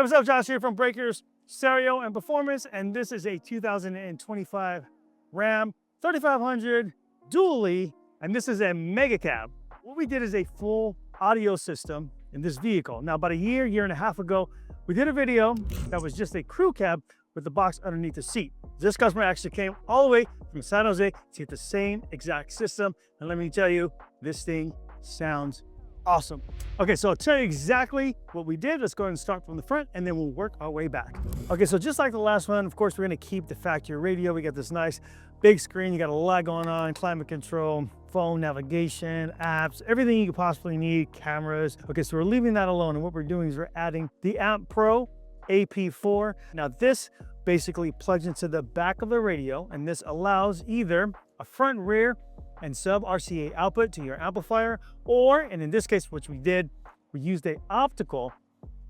Hey, what's up, Josh here from Breakers Stereo and Performance, and this is a 2025 Ram 3500 dually, and this is a mega cab. What we did is a full audio system in this vehicle. Now, about a year and a half ago, we did a video that was just a crew cab with the box underneath the seat. This customer actually came all the way from San Jose to get the same exact system, and let me tell you, this thing sounds awesome. Okay, so I'll tell you exactly what we did. Let's go ahead and start from the front and then we'll work our way back. Okay, so just like the last one, of course, we're gonna keep the factory radio. We got this nice big screen. You got a lot going on, climate control, phone navigation, apps, everything you could possibly need, cameras. Okay, so we're leaving that alone. And what we're doing is we're adding the Amp Pro AP4. Now this basically plugs into the back of the radio, and this allows either a front, rear, and sub RCA output to your amplifier, or, and in this case, which we did, we used an optical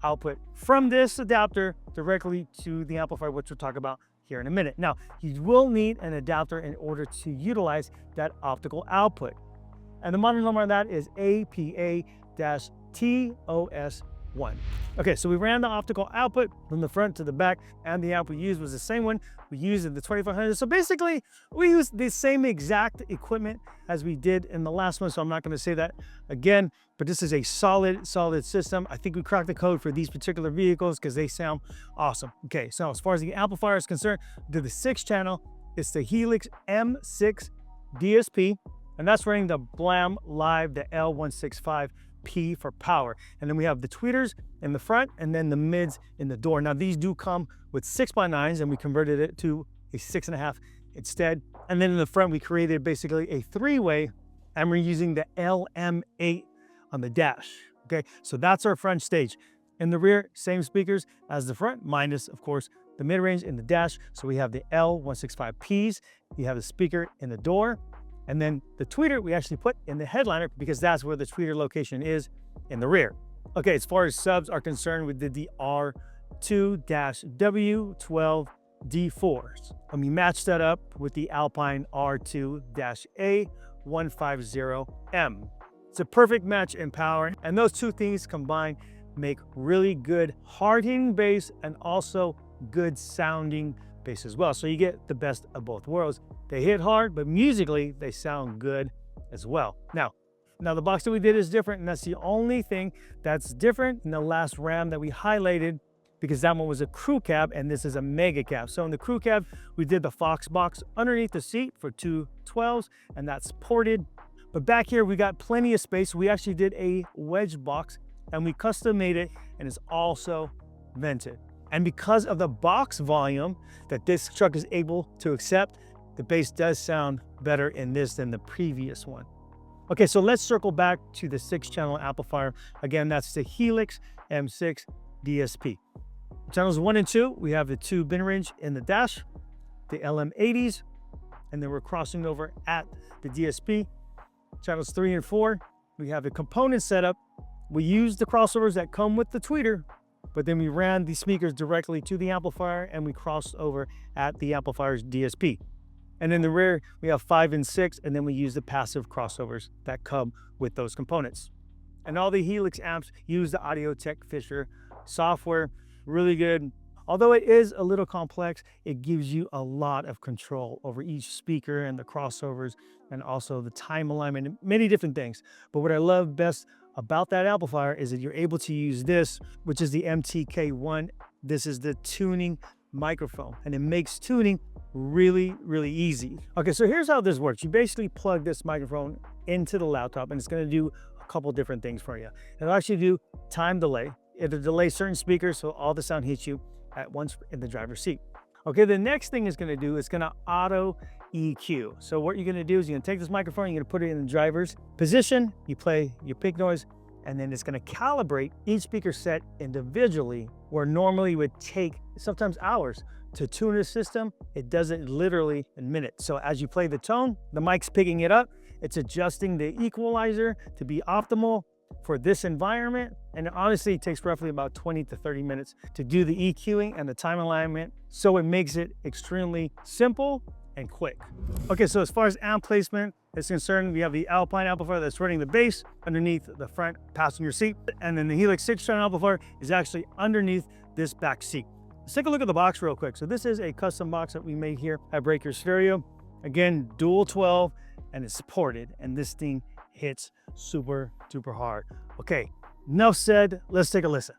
output from this adapter directly to the amplifier, which we'll talk about here in a minute. Now, you will need an adapter in order to utilize that optical output. And the model number on that is APA-TOS1. Okay, so we ran the optical output from the front to the back, and the amp we used was the same one we used in the 2500. So basically, we used the same exact equipment as we did in the last one, so I'm not going to say that again, but this is a solid system. I think we cracked the code for these particular vehicles because they sound awesome. Okay, so as far as the amplifier is concerned, to the 6-channel, it's the Helix M6 DSP, and that's running the Blam Live, the L165P for power. And then we have the tweeters in the front and then the mids in the door. Now these do come with 6x9s, and we converted it to a 6.5 instead. And then in the front, we created basically a 3-way, and we're using the LM8 on the dash. Okay, so that's our front stage. In the rear, same speakers as the front, minus of course the mid-range in the dash. So we have the L165Ps, you have the speaker in the door, and then the tweeter we actually put in the headliner because that's where the tweeter location is in the rear. Okay, as far as subs are concerned, we did the R2-W12D4s. And we matched that up with the Alpine R2-A150M. It's a perfect match in power, and those two things combined make really good hard-hitting bass and also good sounding bass as well. So you get the best of both worlds. They hit hard, but musically they sound good as well. Now the box that we did is different, and that's the only thing that's different in the last Ram that we highlighted, because that one was a crew cab and this is a mega cab. So in the crew cab, we did the Fox box underneath the seat for 2 12s, and that's ported. But back here, we got plenty of space. We actually did a wedge box and we custom made it, and it's also vented. And because of the box volume that this truck is able to accept, the bass does sound better in this than the previous one. Okay, so let's circle back to the 6-channel amplifier. Again, that's the Helix M6 DSP. Channels 1 and 2, we have the 2 bin range in the dash, the LM80s, and then we're crossing over at the DSP. Channels 3 and 4, we have the component setup. We use the crossovers that come with the tweeter, but then we ran the speakers directly to the amplifier and we crossed over at the amplifier's DSP. And in the rear, we have 5 and 6, and then we use the passive crossovers that come with those components. And all the Helix amps use the Audiotech Fisher software, really good. Although it is a little complex, it gives you a lot of control over each speaker and the crossovers and also the time alignment and many different things. But what I love best about that amplifier is that you're able to use this, which is the MTK1. This is the tuning microphone, and it makes tuning really easy. Okay, so here's how this works. You basically plug this microphone into the laptop, and it's going to do a couple different things for you. It'll actually do time delay. It'll delay certain speakers so all the sound hits you at once in the driver's seat. Okay, the next thing it's going to do is going to auto EQ. So what you're going to do is you're going to take this microphone, you're going to put it in the driver's position, you play your peak noise, and then it's going to calibrate each speaker set individually, where normally it would take sometimes hours to tune a system. It does it literally in minutes. So as you play the tone, the mic's picking it up, it's adjusting the equalizer to be optimal for this environment, and honestly it takes roughly about 20 to 30 minutes to do the EQing and the time alignment, so it makes it extremely simple and quick. Okay, so as far as amp placement is concerned, we have the Alpine amplifier that's running the bass underneath the front passenger seat, and then the Helix 6-channel amplifier is actually underneath this back seat. Let's take a look at the box real quick. So this is a custom box that we made here at Breaker Stereo. Again, dual 12, and it's supported, and this thing hits super duper hard. Okay, enough said, let's take a listen.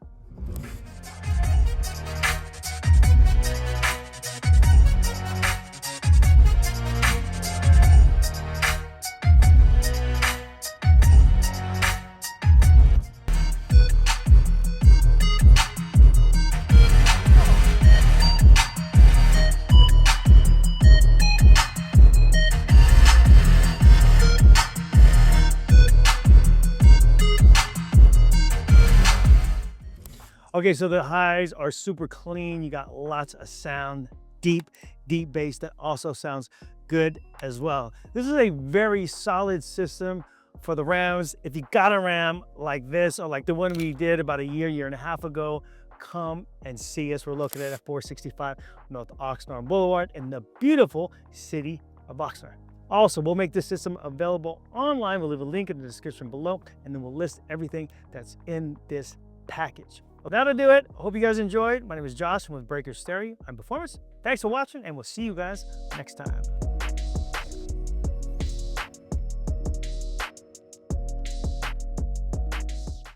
Okay, so the highs are super clean. You got lots of sound, deep bass that also sounds good as well. This is a very solid system for the Rams. If you got a Ram like this, or like the one we did about a year and a half ago, come and see us. We're located at 465 North Oxnard Boulevard in the beautiful city of Oxnard. Also, we'll make this system available online. We'll leave a link in the description below, and then we'll list everything that's in this package. Well, that'll do it. I hope you guys enjoyed. My name is Josh. I'm with Breaker Stereo. I'm Performance. Thanks for watching, and we'll see you guys next time.